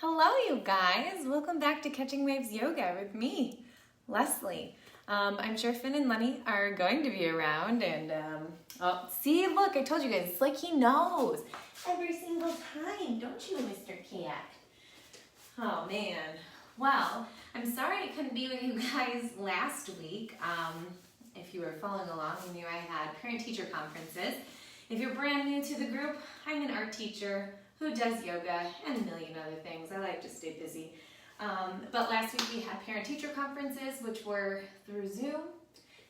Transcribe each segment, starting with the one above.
Hello, you guys. Welcome back to Catching Waves Yoga with me, Leslie. I'm sure Finn and Lenny are going to be around, and oh, see, look, I told you guys, it's like he knows every single time, don't you, Mr. Cat? Oh, man. Well, I'm sorry I couldn't be with you guys last week. If you were following along, you knew I had parent-teacher conferences. If you're brand new to the group, I'm an art teacher who does yoga and a million other things. I like to stay busy. But last week we had parent-teacher conferences, which were through Zoom.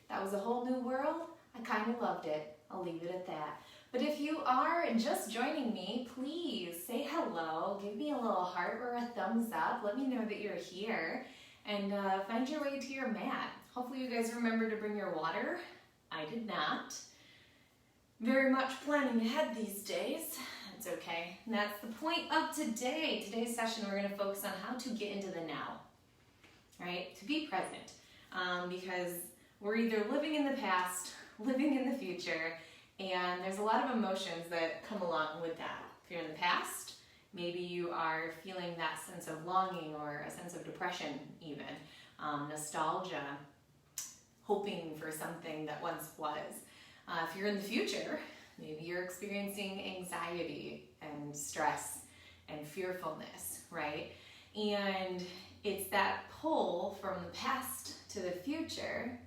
That was a whole new world. I kind of loved it. I'll leave it at that. But if you are just joining me, please say hello. Give me a little heart or a thumbs up. Let me know that you're here. And find your way to your mat. Hopefully you guys remember to bring your water. I did not. Very much planning ahead these days. It's okay. And that's the point of today. Today's session, we're going to focus on how to get into the now, right? To be present, because we're either living in the past, living in the future, and there's a lot of emotions that come along with that. If you're in the past, maybe you are feeling that sense of longing or a sense of depression even, nostalgia, hoping for something that once was. If you're in the future, maybe you're experiencing anxiety and stress and fearfulness, right? And it's that pull from the past to the future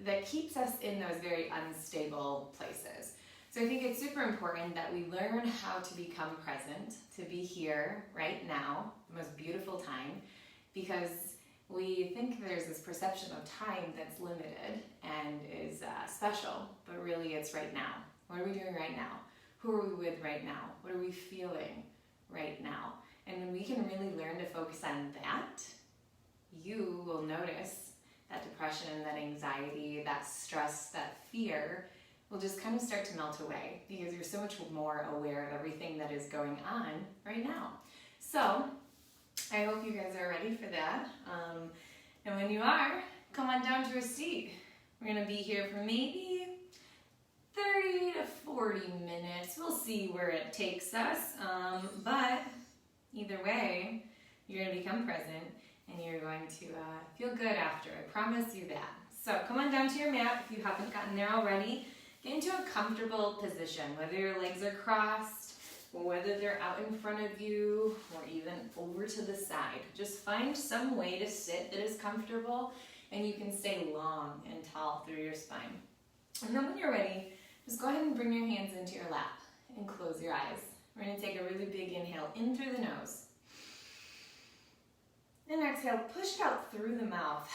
that keeps us in those very unstable places. So I think it's super important that we learn how to become present, to be here right now, the most beautiful time, because we think there's this perception of time that's limited and is special, but really it's right now. What are we doing right now? Who are we with right now? What are we feeling right now? And when we can really learn to focus on that, you will notice that depression, that anxiety, that stress, that fear will just kind of start to melt away because you're so much more aware of everything that is going on right now. So I hope you guys are ready for that. And when you are, come on down to a seat. We're going to be here for maybe 30 to 40 minutes. We'll see where it takes us. But either way, you're going to become present and you're going to feel good after. I promise you that. So come on down to your mat if you haven't gotten there already. Get into a comfortable position, whether your legs are crossed, or whether they're out in front of you, or even over to the side. Just find some way to sit that is comfortable and you can stay long and tall through your spine. And then when you're ready, just go ahead and bring your hands into your lap and close your eyes. We're going to take a really big inhale in through the nose. And exhale, push it out through the mouth.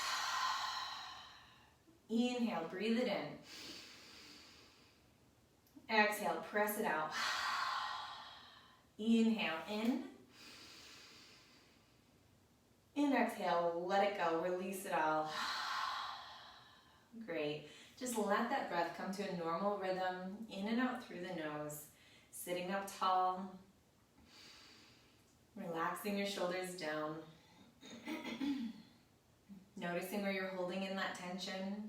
Inhale, breathe it in. Exhale, press it out. Inhale in. And exhale, let it go, release it all. Great. Just let that breath come to a normal rhythm, in and out through the nose, sitting up tall, relaxing your shoulders down, noticing where you're holding in that tension.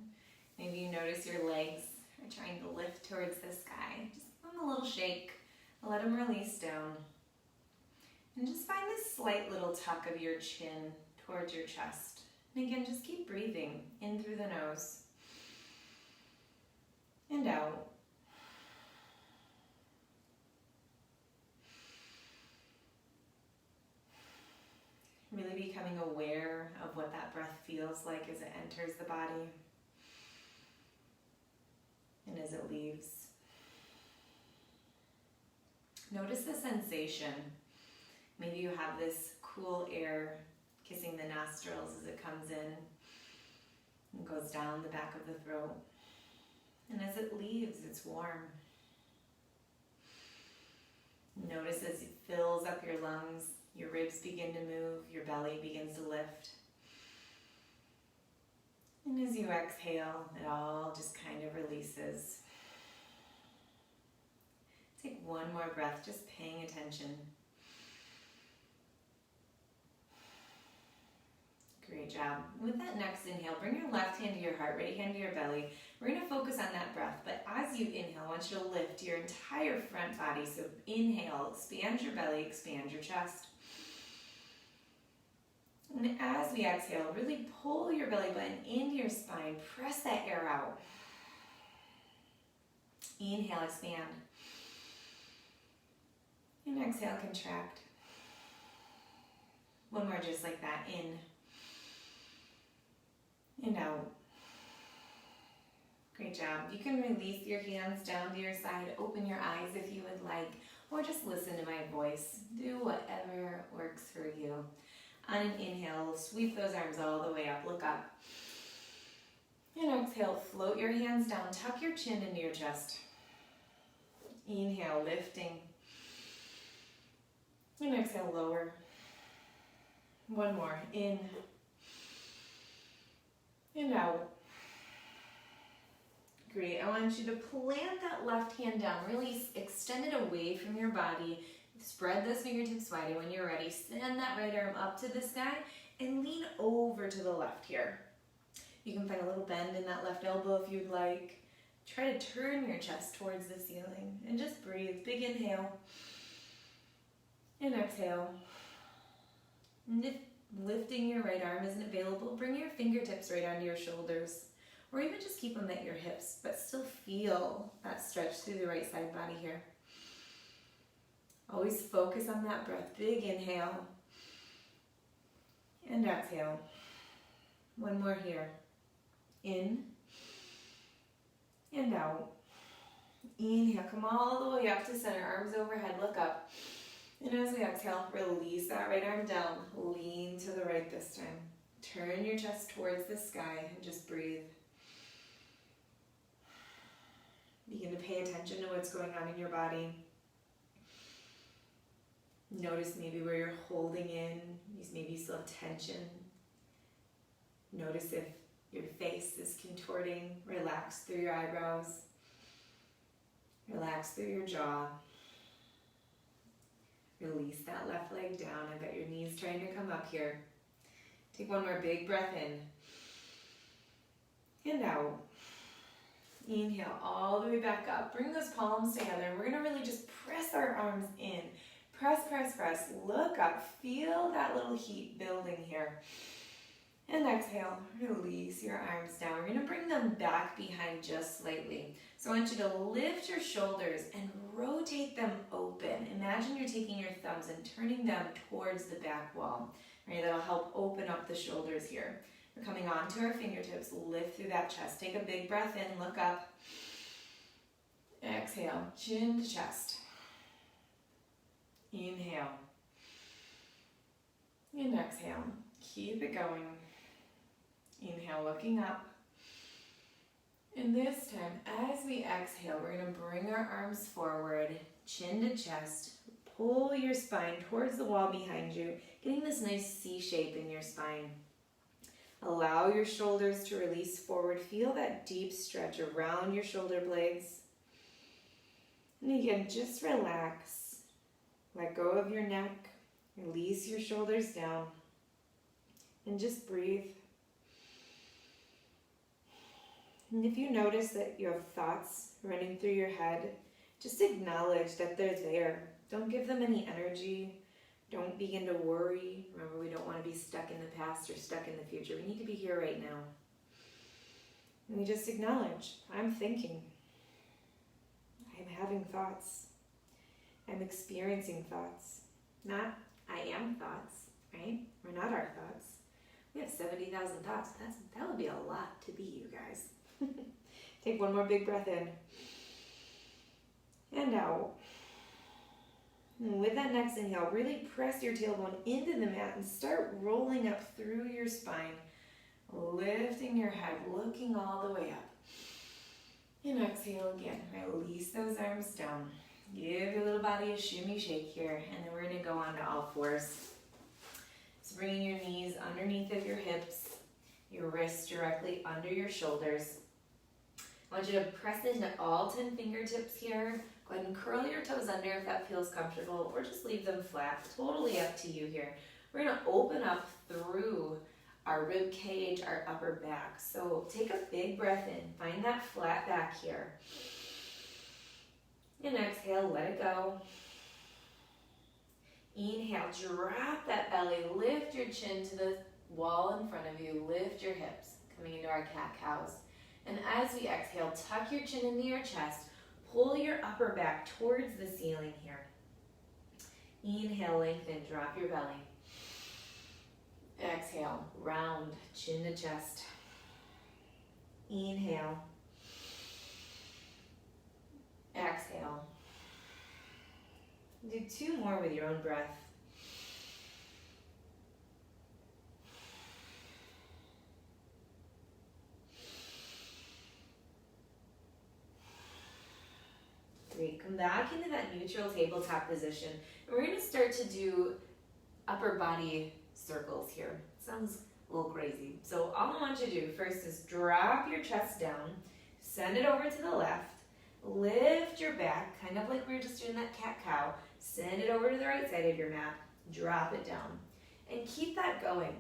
Maybe you notice your legs are trying to lift towards the sky. Just give them a little shake, let them release down. And just find this slight little tuck of your chin towards your chest. And again, just keep breathing in through the nose and out. Really becoming aware of what that breath feels like as it enters the body and as it leaves. Notice the sensation. Maybe you have this cool air kissing the nostrils as it comes in and goes down the back of the throat. And as it leaves, it's warm. Notice as it fills up your lungs, your ribs begin to move, your belly begins to lift. And as you exhale, it all just kind of releases. Take one more breath, just paying attention. Great job. With that next inhale, bring your left hand to your heart, right hand to your belly. We're going to focus on that breath, but as you inhale, I want you to lift your entire front body. So inhale, expand your belly, expand your chest. And as we exhale, really pull your belly button into your spine. Press that air out. Inhale, expand. And exhale, contract. One more just like that. In and out. Great job. You can release your hands down to your side, open your eyes if you would like, or just listen to my voice. Do whatever works for you. On an inhale, sweep those arms all the way up, look up. And exhale, float your hands down, tuck your chin into your chest. Inhale, lifting. And exhale, lower. One more, in and out. Great, I want you to plant that left hand down, really extend it away from your body. Spread those fingertips wide, and when you're ready, send that right arm up to the sky and lean over to the left here. You can find a little bend in that left elbow if you'd like. Try to turn your chest towards the ceiling and just breathe. Big inhale and exhale. And if lifting your right arm isn't available, bring your fingertips right onto your shoulders, or even just keep them at your hips, but still feel that stretch through the right side body here. Always focus on that breath. Big inhale and exhale. One more here. In and out. Inhale, come all the way up to center, arms overhead, look up. And as we exhale, release that right arm down. Lean to the right this time. Turn your chest towards the sky and just breathe. Begin to pay attention to what's going on in your body. Notice maybe where you're holding in. Maybe you still have tension. Notice if your face is contorting. Relax through your eyebrows. Relax through your jaw. Release that left leg down. I bet your knee's trying to come up here. Take one more big breath in and out. Inhale all the way back up. Bring those palms together. We're going to really just press our arms in. Press, press, press. Look up. Feel that little heat building here. And exhale. Release your arms down. We're going to bring them back behind just slightly. So I want you to lift your shoulders and rotate them open. Imagine you're taking your thumbs and turning them towards the back wall. Right? That'll help open up the shoulders here. We're coming onto our fingertips. Lift through that chest. Take a big breath in. Look up. Exhale. Chin to chest. Inhale. And exhale. Keep it going. Inhale, looking up. And this time, as we exhale, we're going to bring our arms forward, chin to chest. Pull your spine towards the wall behind you, getting this nice C shape in your spine. Allow your shoulders to release forward. Feel that deep stretch around your shoulder blades. And again, just relax. Let go of your neck. Release your shoulders down. And just breathe. And if you notice that you have thoughts running through your head, just acknowledge that they're there. Don't give them any energy. Don't begin to worry. Remember, we don't want to be stuck in the past or stuck in the future. We need to be here right now. And we just acknowledge, I'm thinking. I'm having thoughts. I'm experiencing thoughts. Not, I am thoughts, right? We're not our thoughts. We have 70,000 thoughts. That would be a lot to be, you guys. Take one more big breath in. And out. And with that next inhale, really press your tailbone into the mat and start rolling up through your spine. Lifting your head, looking all the way up. And exhale again. Release those arms down. Give your little body a shimmy shake here. And then we're going to go on to all fours. So bringing your knees underneath of your hips, your wrists directly under your shoulders. I want you to press into all 10 fingertips here. Go ahead and curl your toes under if that feels comfortable, or just leave them flat. Totally up to you here. We're going to open up through our rib cage, our upper back. So take a big breath in. Find that flat back here. And exhale, let it go. Inhale, drop that belly, lift your chin to the wall in front of you. Lift your hips, coming into our cat-cows. And as we exhale, tuck your chin into your chest. Pull your upper back towards the ceiling here. Inhale, lengthen, drop your belly. Exhale, round, chin to chest. Inhale. Exhale. Do 2 more with your own breath. Great. Come back into that neutral tabletop position. And we're going to start to do upper body circles here. Sounds a little crazy. So all I want you to do first is drop your chest down, send it over to the left, lift your back, kind of like we were just doing that cat-cow, send it over to the right side of your mat, drop it down, and keep that going.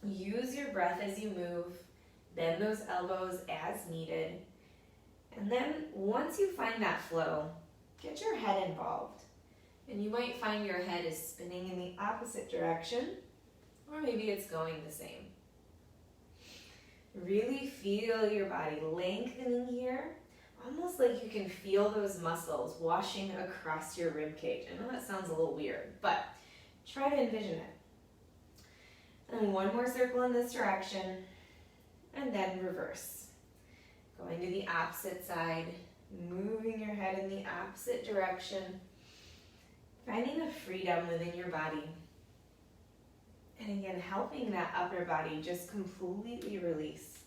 Use your breath as you move, bend those elbows as needed, and then once you find that flow, get your head involved. And you might find your head is spinning in the opposite direction, or maybe it's going the same. Really feel your body lengthening here, almost like you can feel those muscles washing across your rib cage. I know that sounds a little weird, but try to envision it. And one more circle in this direction, and then reverse. Going to the opposite side, moving your head in the opposite direction, finding a freedom within your body. And again, helping that upper body just completely release.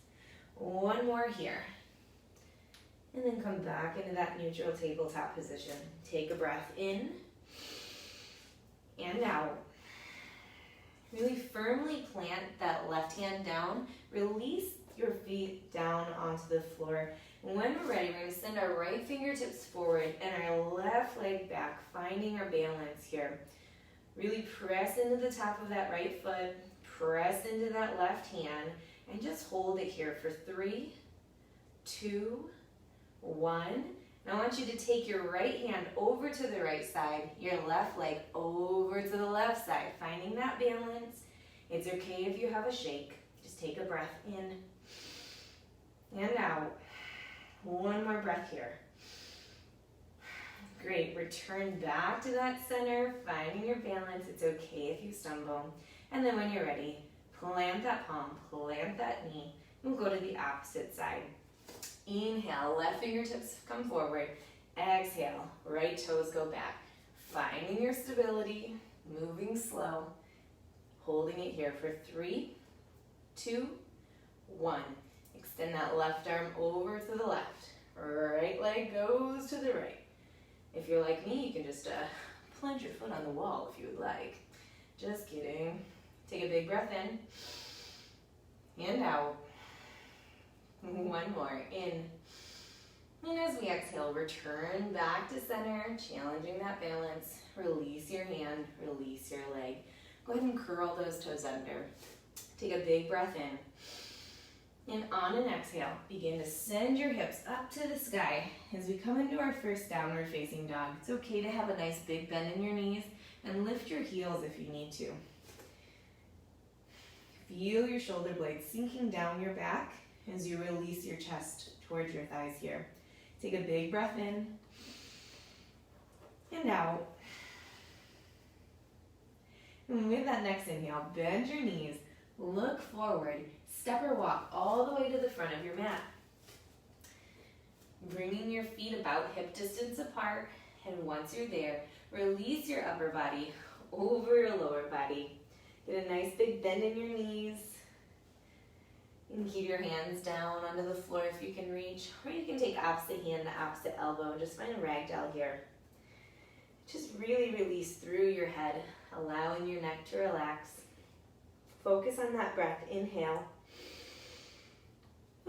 One more here. And then come back into that neutral tabletop position. Take a breath in and out. Really firmly plant that left hand down. Release your feet down onto the floor. When we're ready, we're going to send our right fingertips forward and our left leg back, finding our balance here. Really press into the top of that right foot, press into that left hand, and just hold it here for 3, 2, 1. And I want you to take your right hand over to the right side, your left leg over to the left side, finding that balance. It's okay if you have a shake. Just take a breath in and out. One more breath here. Great. Return back to that center, finding your balance. It's okay if you stumble. And then when you're ready, plant that palm, plant that knee, and we'll go to the opposite side. Inhale, left fingertips come forward. Exhale, right toes go back. Finding your stability, moving slow, holding it here for 3, 2, 1. Extend that left arm over to the left. Right leg goes to the right. If you're like me, you can just plunge your foot on the wall if you would like. Just kidding. Take a big breath in and out. One more, in. And as we exhale, return back to center, challenging that balance. Release your hand, release your leg. Go ahead and curl those toes under. Take a big breath in. And on an exhale, begin to send your hips up to the sky as we come into our first downward facing dog. It's okay to have a nice big bend in your knees and lift your heels if you need to. Feel your shoulder blades sinking down your back as you release your chest towards your thighs here. Take a big breath in and out. And with that next inhale, bend your knees, look forward, step or walk all the way to the front of your mat. Bringing your feet about hip distance apart, and once you're there, release your upper body over your lower body. Get a nice big bend in your knees. You can keep your hands down onto the floor if you can reach, or you can take opposite hand to opposite elbow. Just find a ragdoll here. Just really release through your head, allowing your neck to relax. Focus on that breath. Inhale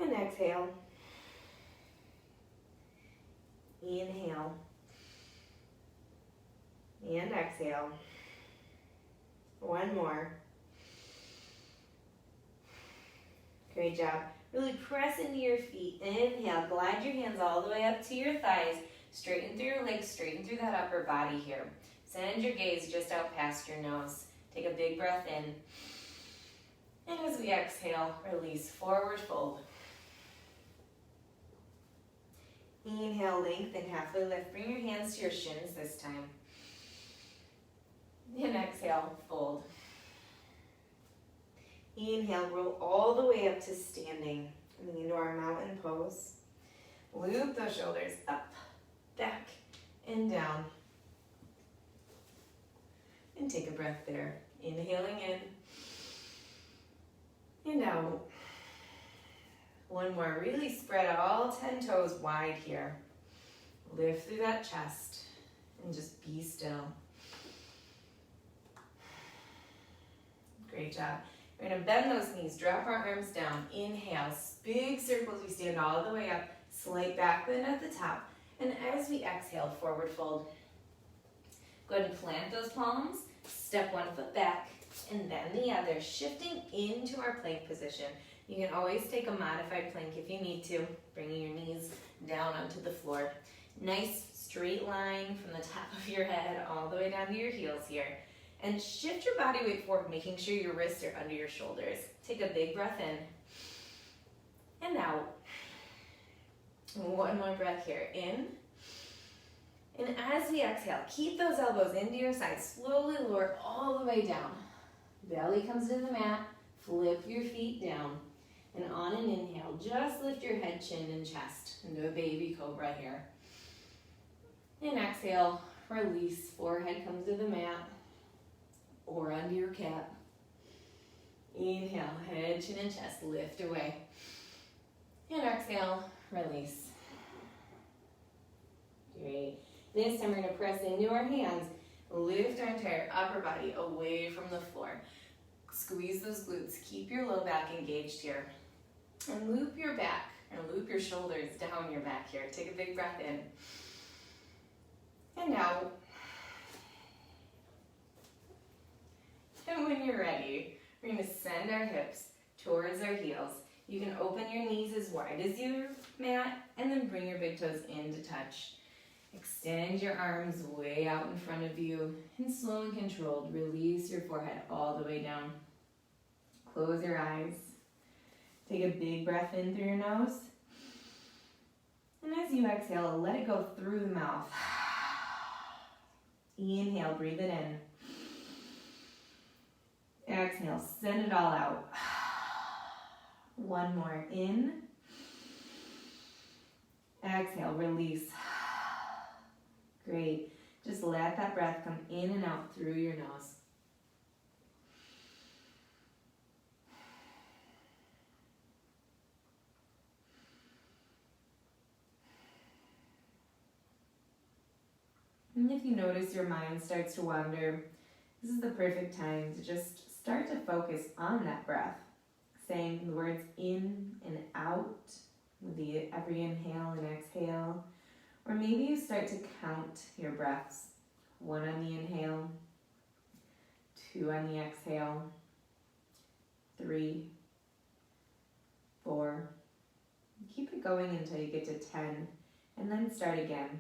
and exhale. Inhale and exhale. One more. Great job. Really press into your feet. Inhale, glide your hands all the way up to your thighs. Straighten through your legs, straighten through that upper body here. Send your gaze just out past your nose. Take a big breath in And as we exhale, release, forward fold. Inhale, lengthen, halfway lift. Bring your hands to your shins this time. And exhale, fold. Inhale, roll all the way up to standing. Coming into our mountain pose. Loop those shoulders up, back, and down. And take a breath there. Inhaling in and out. One more. Really spread all 10 toes wide here. Lift through that chest and just be still. Great job. We're going to bend those knees, drop our arms down. Inhale, big circles. We stand all the way up. Slight back bend at the top. And as we exhale, forward fold. Go ahead and plant those palms. Step one foot back and then the other, shifting into our plank position. You can always take a modified plank if you need to, bringing your knees down onto the floor. Nice straight line from the top of your head all the way down to your heels here. And shift your body weight forward, making sure your wrists are under your shoulders. Take a big breath in and out. One more breath here, in. And as we exhale, keep those elbows into your sides. Slowly lower all the way down. Belly comes to the mat. Flip your feet down. And on an inhale, just lift your head, chin, and chest into a baby cobra here. And exhale, release. Forehead comes to the mat or under your cat. Inhale, head, chin, and chest. Lift away. And exhale, release. Great. This time we're going to press into our hands. Lift our entire upper body away from the floor. Squeeze those glutes. Keep your low back engaged here. And loop your back, and loop your shoulders down your back here. Take a big breath in. And out. And when you're ready, we're going to send our hips towards our heels. You can open your knees as wide as your mat, and then bring your big toes in to touch. Extend your arms way out in front of you, and slow and controlled, release your forehead all the way down. Close your eyes. Take a big breath in through your nose. And as you exhale, let it go through the mouth. Inhale, breathe it in. Exhale, send it all out. One more, in. Exhale, release. Great. Just let that breath come in and out through your nose. And if you notice your mind starts to wander, this is the perfect time to just start to focus on that breath, saying the words in and out with every inhale and exhale. Or maybe you start to count your breaths. 1 on the inhale, 2 on the exhale, 3, 4. Keep it going until you get to 10, and then start again.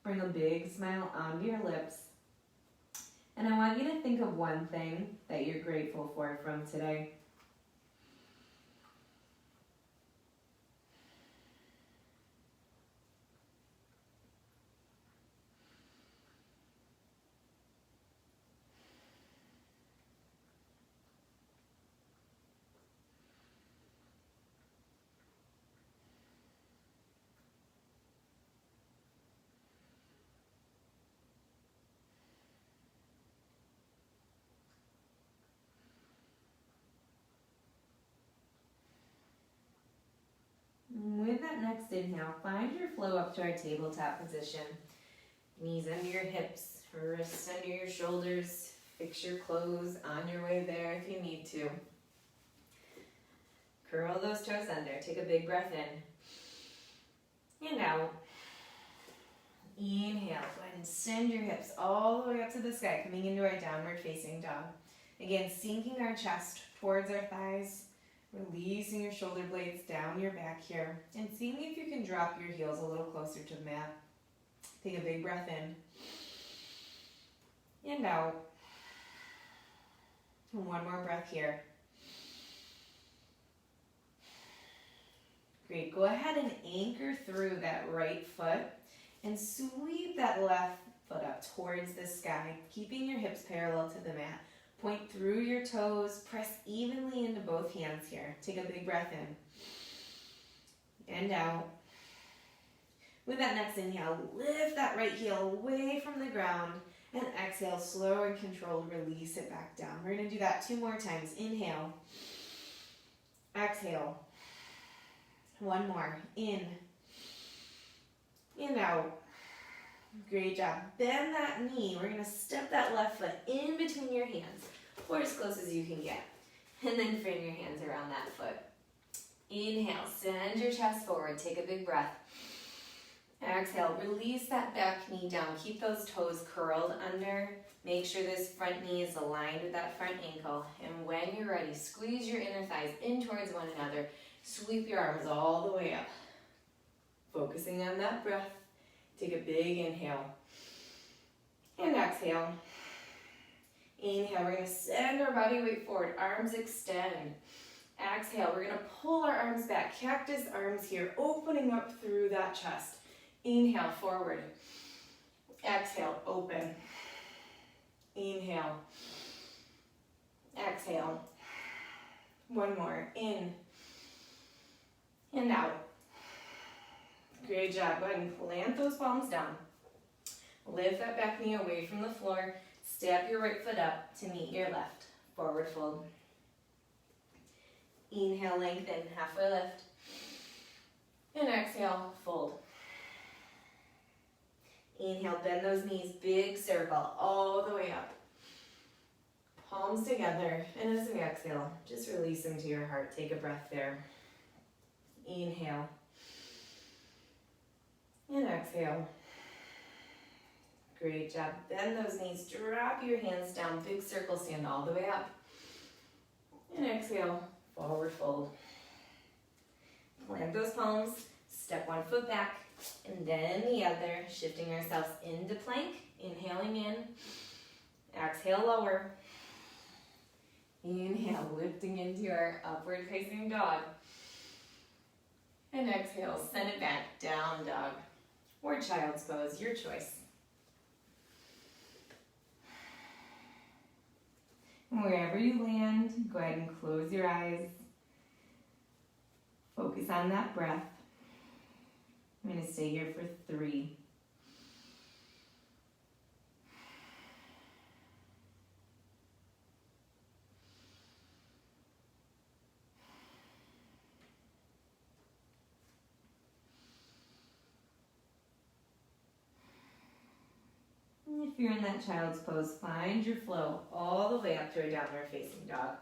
Bring a big smile onto your lips. And I want you to think of one thing that you're grateful for from today. With that next inhale, find your flow up to our tabletop position. Knees under your hips, wrists under your shoulders. Fix your clothes on your way there if you need to. Curl those toes under. Take a big breath in. And out. Inhale. Go ahead and send your hips all the way up to the sky, coming into our downward facing dog. Again, sinking our chest towards our thighs. Releasing your shoulder blades down your back here and seeing if you can drop your heels a little closer to the mat. Take a big breath in and out. And one more breath here. Great. Go ahead and anchor through that right foot and sweep that left foot up towards the sky, keeping your hips parallel to the mat. Point through your toes, press evenly into both hands here. Take a big breath in and out. With that next inhale, lift that right heel away from the ground and exhale, slow and controlled, release it back down. We're going to do that 2 more times. Inhale, exhale. One more, in and out. Great job. Bend that knee. We're going to step that left foot in between your hands, or as close as you can get. And then frame your hands around that foot. Inhale, send your chest forward. Take a big breath. Exhale, release that back knee down. Keep those toes curled under. Make sure this front knee is aligned with that front ankle. And when you're ready, squeeze your inner thighs in towards one another. Sweep your arms all the way up. Focusing on that breath. Take a big inhale and exhale. Inhale, we're going to send our body weight forward, arms extend. Exhale, we're going to pull our arms back, cactus arms here, opening up through that chest. Inhale, forward. Exhale, open. Inhale. Exhale. One more, in and out. Great job. Go ahead and plant those palms down. Lift that back knee away from the floor. Step your right foot up to meet your left. Forward fold. Inhale, lengthen, halfway lift. And exhale, fold. Inhale, bend those knees, big circle, all the way up. Palms together, and as we exhale, just release them to your heart. Take a breath there. Inhale. And exhale. Great job. Bend those knees, drop your hands down, big circle, stand all the way up. And exhale, forward fold. Plant those palms, step one foot back, and then the other, shifting ourselves into plank, inhaling in, exhale, lower. Inhale, lifting into our upward facing dog. And exhale, send it back, down dog. Or child's pose, your choice. And wherever you land, go ahead and close your eyes. Focus on that breath. I'm going to stay here for 3. If you're in that child's pose, find your flow all the way up to a downward facing dog.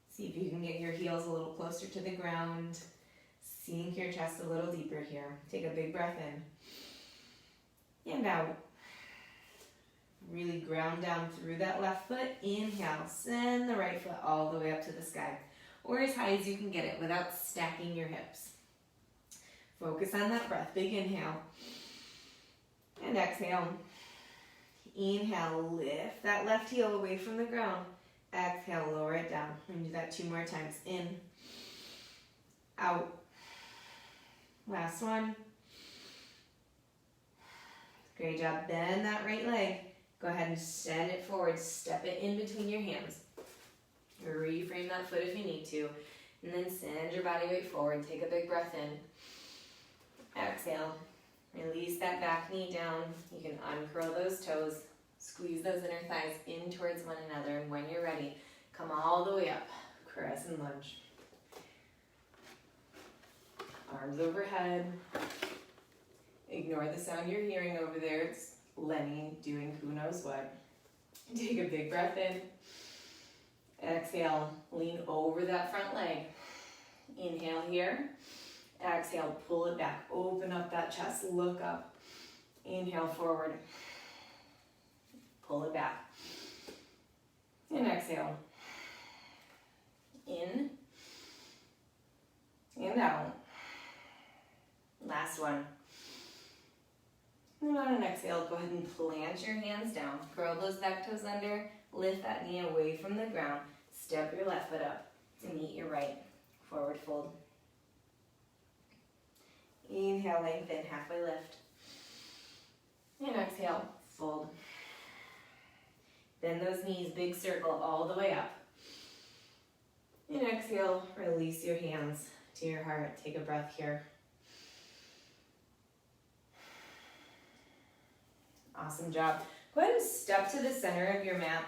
See if you can get your heels a little closer to the ground. Sink your chest a little deeper here. Take a big breath in and out. Really ground down through that left foot. Inhale, send the right foot all the way up to the sky, or as high as you can get it without stacking your hips. Focus on that breath. Big inhale. And exhale. Inhale, lift that left heel away from the ground. Exhale, lower it down. And do that 2 more times. In, out. Last one. Great job. Bend that right leg. Go ahead and send it forward. Step it in between your hands. Reframe that foot if you need to. And then send your body weight forward. Take a big breath in. Exhale. Release that back knee down. You can uncurl those toes. Squeeze those inner thighs in towards one another. And when you're ready, come all the way up. Crescent lunge. Arms overhead. Ignore the sound you're hearing over there. It's Lenny doing who knows what. Take a big breath in. Exhale, lean over that front leg. Inhale here. Exhale, pull it back. Open up that chest, look up. Inhale forward. Pull it back. And exhale. one. And on an exhale, go ahead and plant your hands down. Curl those back toes under. Lift that knee away from the ground. Step your left foot up to meet your right. Forward fold. Inhale, lengthen, halfway lift. And exhale, fold. Bend those knees, big circle all the way up. And exhale, release your hands to your heart. Take a breath here. Awesome job. Go ahead and step to the center of your mat.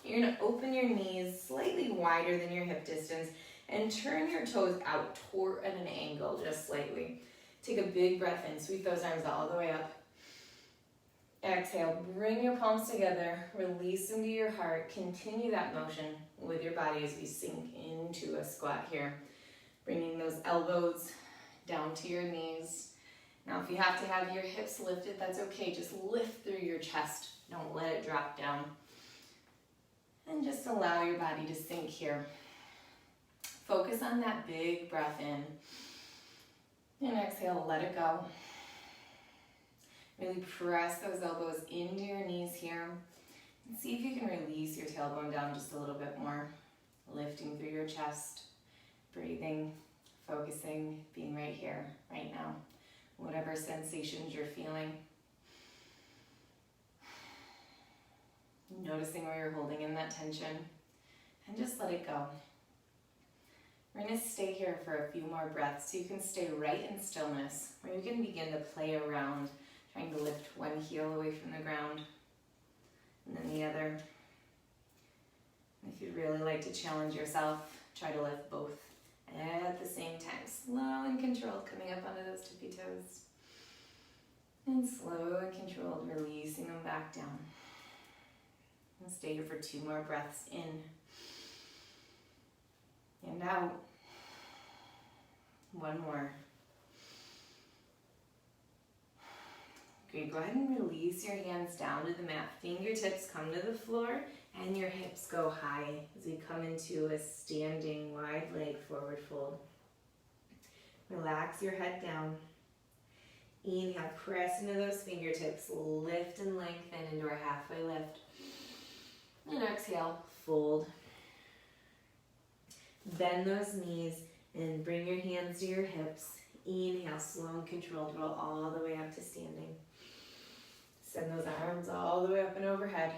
You're going to open your knees slightly wider than your hip distance and turn your toes out toward at an angle just slightly. Take a big breath in. Sweep those arms all the way up. Exhale, bring your palms together, release into your heart. Continue that motion with your body as we sink into a squat here. Bringing those elbows down to your knees. Now if you have to have your hips lifted, that's okay. Just lift through your chest. Don't let it drop down. And just allow your body to sink here. Focus on that big breath in. And exhale, let it go. Really press those elbows into your knees here. And see if you can release your tailbone down just a little bit more. Lifting through your chest, breathing, focusing, being right here, right now. Whatever sensations you're feeling. Noticing where you're holding in that tension. And just let it go. We're going to stay here for a few more breaths so you can stay right in stillness, where you can begin to play around, trying to lift one heel away from the ground and then the other. If you'd really like to challenge yourself, try to lift both at the same time. Slow and controlled, coming up onto those tippy toes. And slow and controlled, releasing them back down. And stay here for 2 more breaths in and out. 1 more. Great, go ahead and release your hands down to the mat. Fingertips come to the floor and your hips go high as we come into a standing wide leg forward fold. Relax your head down. Inhale, press into those fingertips. Lift and lengthen into our halfway lift. And exhale, fold. Bend those knees and bring your hands to your hips. Inhale, slow and controlled, roll all the way up to standing. Send those arms all the way up and overhead.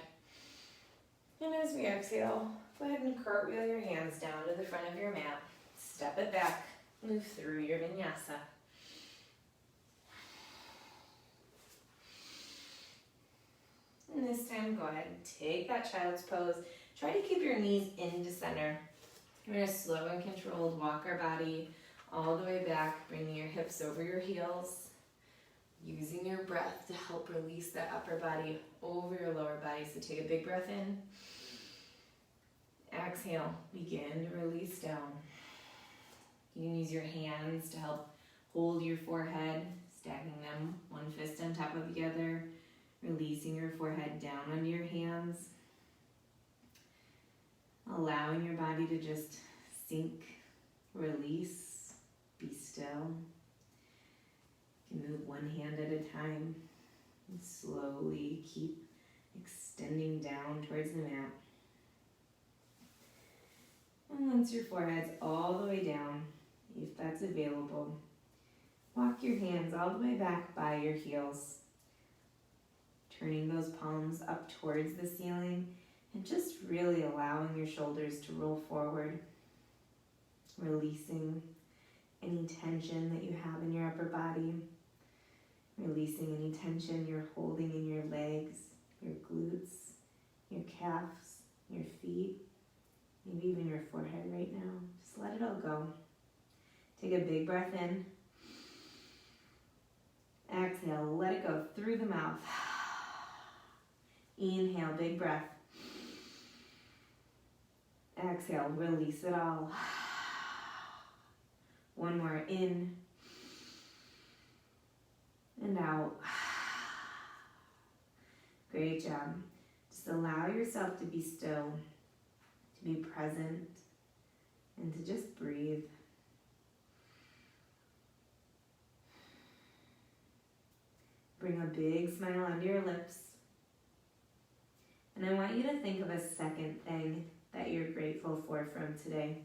And as we exhale, go ahead and cartwheel your hands down to the front of your mat. Step it back, move through your vinyasa. And this time, go ahead and take that child's pose. Try to keep your knees into center. We're going to slow and controlled walk our body all the way back, bringing your hips over your heels, using your breath to help release that upper body over your lower body. So take a big breath in. Exhale, begin to release down. You can use your hands to help hold your forehead, stacking them one fist on top of the other, releasing your forehead down onto your hands. Allowing your body to just sink, release, be still. You can move one hand at a time and slowly keep extending down towards the mat. And once your forehead's all the way down, if that's available, walk your hands all the way back by your heels, turning those palms up towards the ceiling and just really allowing your shoulders to roll forward, releasing any tension that you have in your upper body, releasing any tension you're holding in your legs, your glutes, your calves, your feet, maybe even your forehead right now. Just let it all go. Take a big breath in. Exhale, let it go through the mouth. Inhale, big breath. Exhale, release it all. One more, in and out. Great job. Just allow yourself to be still, to be present, and to just breathe. bring a big smile onto your lips. And I want you to think of a second thing that you're grateful for from today.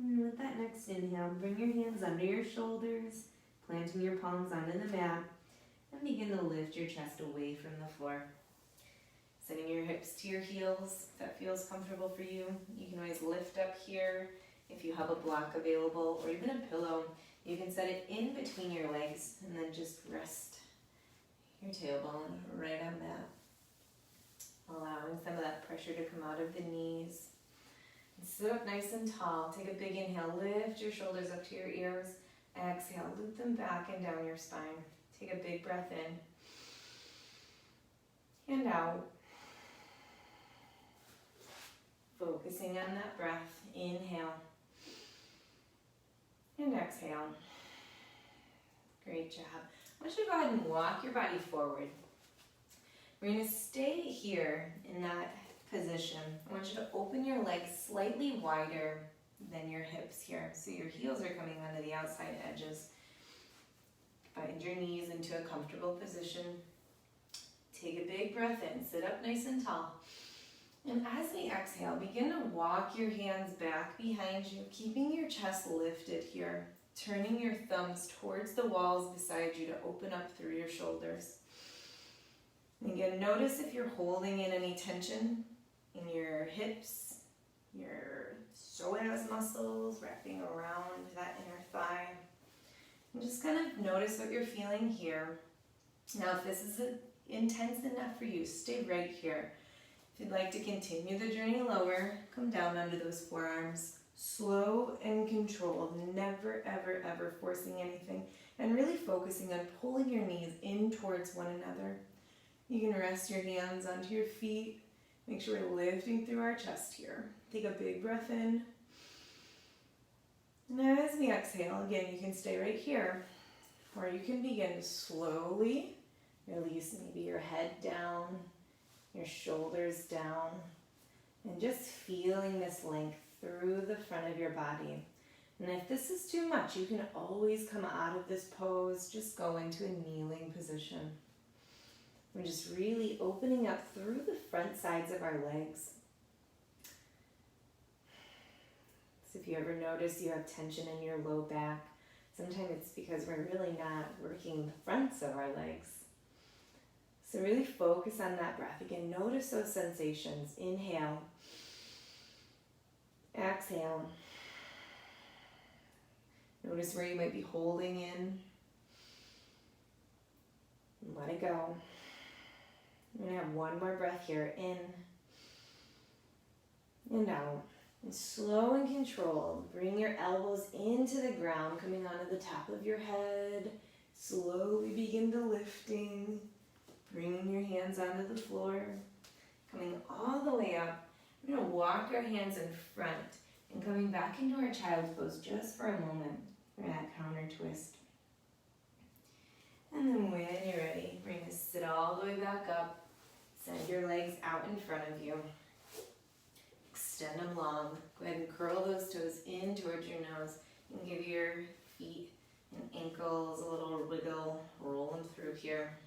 And with that next inhale, bring your hands under your shoulders, planting your palms onto the mat, and begin to lift your chest away from the floor. Sending your hips to your heels, if that feels comfortable for you. You can always lift up here if you have a block available, or even a pillow. You can set it in between your legs, and then just rest your tailbone right on that. Allowing some of that pressure to come out of the knees. Sit up nice and tall. Take a big inhale. Lift your shoulders up to your ears. Exhale. Loop them back and down your spine. Take a big breath in and out. Focusing on that breath. Inhale and exhale. Great job. I want you to go ahead and walk your body forward. We're going to stay here in that position. I want you to open your legs slightly wider than your hips here. So your heels are coming onto the outside edges. Find your knees into a comfortable position. Take a big breath in. Sit up nice and tall. And as we exhale, begin to walk your hands back behind you, keeping your chest lifted here. Turning your thumbs towards the walls beside you to open up through your shoulders. And again, notice if you're holding in any tension in your hips, your psoas muscles wrapping around that inner thigh. And just kind of notice what you're feeling here. Now, if this is intense enough for you, stay right here. If you'd like to continue the journey lower, come down under those forearms. Slow and controlled, never, ever, ever forcing anything, and really focusing on pulling your knees in towards one another. You can rest your hands onto your feet. Make sure we're lifting through our chest here. Take a big breath in. And as we exhale, again, you can stay right here, or you can begin to slowly release maybe your head down, your shoulders down, and just feeling this length through the front of your body. And if this is too much, you can always come out of this pose, just go into a kneeling position. We're just really opening up through the front sides of our legs. So if you ever notice you have tension in your low back, sometimes it's because we're really not working the fronts of our legs. So really focus on that breath. Again, notice those sensations. Inhale. Exhale. Notice where you might be holding in. And let it go. We're going to have one more breath here. In and out. And slow and controlled. Bring your elbows into the ground, coming onto the top of your head. Slowly begin to lifting. Bringing your hands onto the floor. Coming all the way up. We're going to walk our hands in front and coming back into our child's pose just for a moment for that counter twist. And then when you're ready, we're going to sit all the way back up. Send your legs out in front of you. Extend them long. Go ahead and curl those toes in towards your nose and give your feet and ankles a little wiggle. Roll them through here.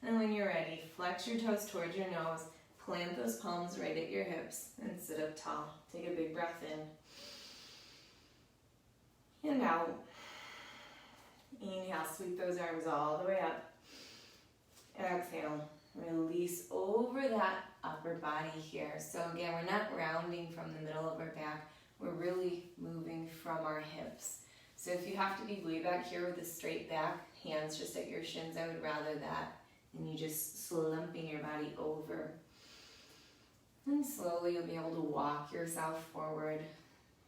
And when you're ready, flex your toes towards your nose. Plant those palms right at your hips and sit up tall. Take a big breath in and out. Inhale, sweep those arms all the way up. Exhale, release over that upper body here. So again, we're not rounding from the middle of our back. We're really moving from our hips. So if you have to be way back here with a straight back, hands just at your shins, I would rather that. And you just slumping your body over. And slowly you'll be able to walk yourself forward,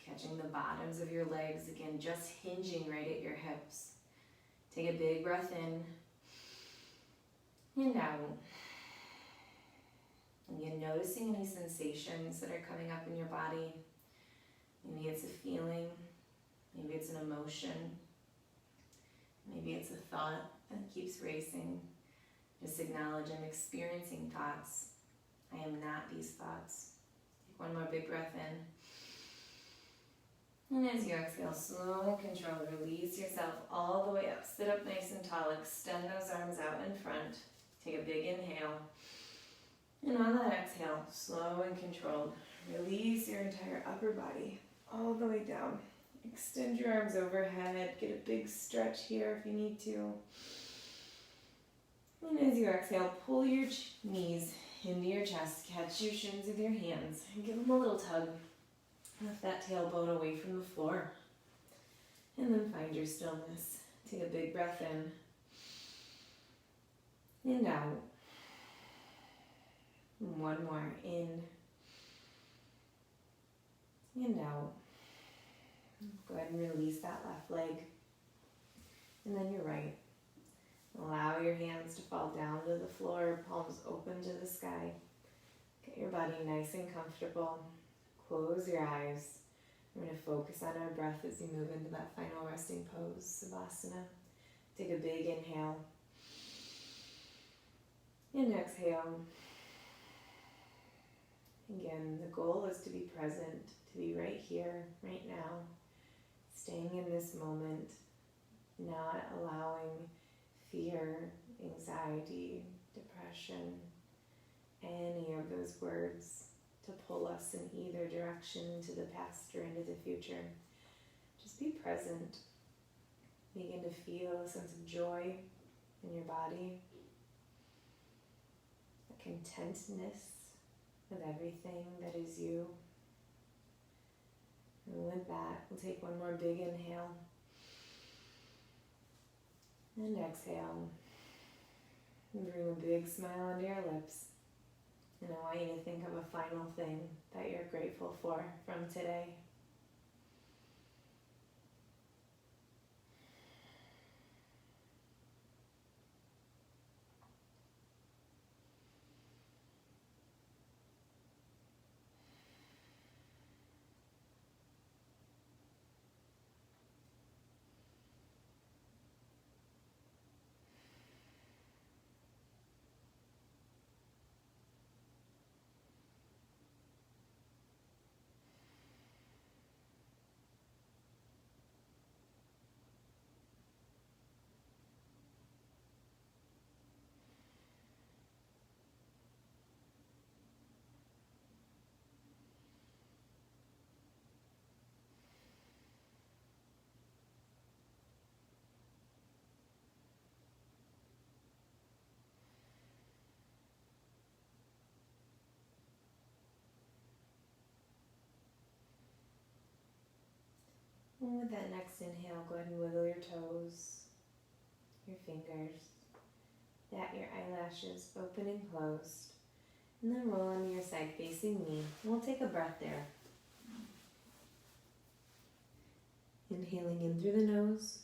catching the bottoms of your legs, again, just hinging right at your hips. Take a big breath in and out. Again, noticing any sensations that are coming up in your body. Maybe it's a feeling, maybe it's an emotion, maybe it's a thought that keeps racing. Just acknowledge I'm experiencing thoughts. I am not these thoughts. Take one more big breath in. And as you exhale, slow and controlled, release yourself all the way up. Sit up nice and tall. Extend those arms out in front. Take a big inhale. And on that exhale, slow and controlled, release your entire upper body all the way down. Extend your arms overhead. Get a big stretch here if you need to. And as you exhale, pull your knees into your chest. Catch your shins with your hands and give them a little tug. Lift that tailbone away from the floor. And then find your stillness. Take a big breath in and out. And one more in and out. Go ahead and release that left leg. And then your right. Allow your hands to fall down to the floor, palms open to the sky. Get your body nice and comfortable. Close your eyes. We're going to focus on our breath as we move into that final resting pose, Savasana. Take a big inhale. And exhale. Again, the goal is to be present, to be right here, right now. Staying in this moment, not allowing fear, anxiety, depression, any of those words to pull us in either direction, into the past or into the future. Just be present. Begin to feel a sense of joy in your body, a contentness with everything that is you. And with that, we'll take one more big inhale. And exhale. And bring a big smile onto your lips. And I want you to think of a final thing that you're grateful for from today. And with that next inhale, go ahead and wiggle your toes, your fingers, bat your eyelashes open and closed, and then roll onto your side facing me. And we'll take a breath there. Inhaling in through the nose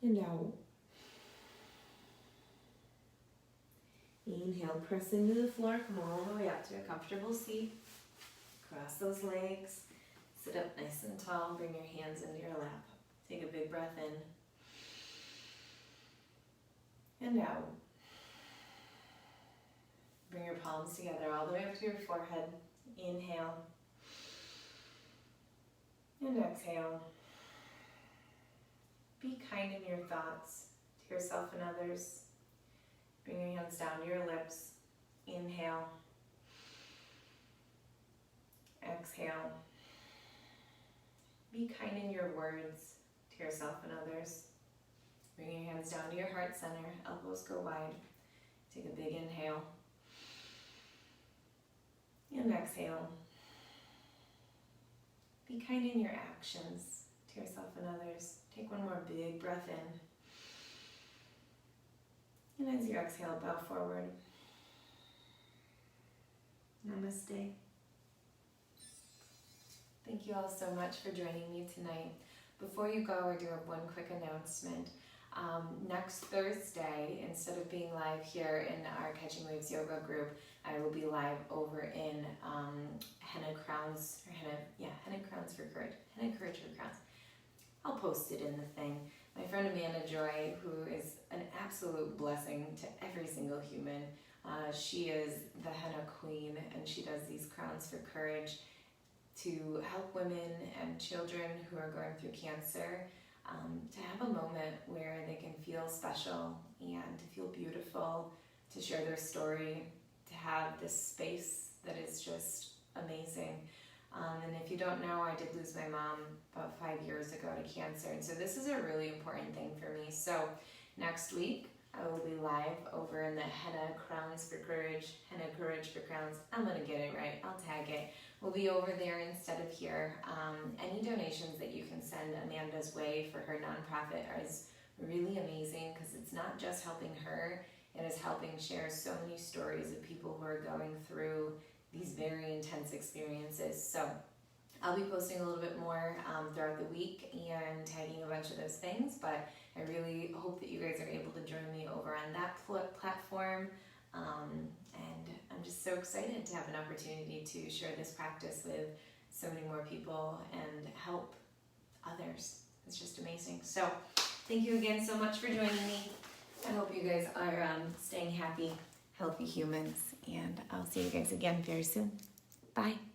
and out. Inhale, press into the floor, come all the way up to a comfortable seat. Cross those legs. Sit up nice and tall, bring your hands into your lap. Take a big breath in and out. Bring your palms together all the way up to your forehead. Inhale and exhale. Be kind in your thoughts to yourself and others. Bring your hands down to your lips. Inhale. Exhale. Be kind in your words to yourself and others. Bring your hands down to your heart center. Elbows go wide. Take a big inhale. And exhale. Be kind in your actions to yourself and others. Take one more big breath in. And as you exhale, bow forward. Namaste. Thank you all so much for joining me tonight. Before you go, I do have one quick announcement. Next Thursday, instead of being live here in our Catching Waves yoga group, I will be live over in Henna Crowns for Courage. Henna Courage for Crowns. I'll post it in the thing. My friend Amanda Joy, who is an absolute blessing to every single human, she is the henna queen, and she does these crowns for courage to help women and children who are going through cancer to have a moment where they can feel special and to feel beautiful, to share their story, to have this space that is just amazing. And if you don't know, I did lose my mom about 5 years ago to cancer, and so this is a really important thing for me. So next week, I will be live over in the Henna Crowns for Courage, Henna Courage for Crowns. I'm gonna get it right, I'll tag it. We'll be over there instead of here. Any donations that you can send Amanda's way for her nonprofit is really amazing, because it's not just helping her, it is helping share so many stories of people who are going through these very intense experiences. So I'll be posting a little bit more throughout the week and tagging a bunch of those things, but I really hope that you guys are able to join me over on that platform. And I'm just so excited to have an opportunity to share this practice with so many more people and help others. It's just amazing. So thank you again so much for joining me. I hope you guys are staying happy, healthy humans, and I'll see you guys again very soon. Bye.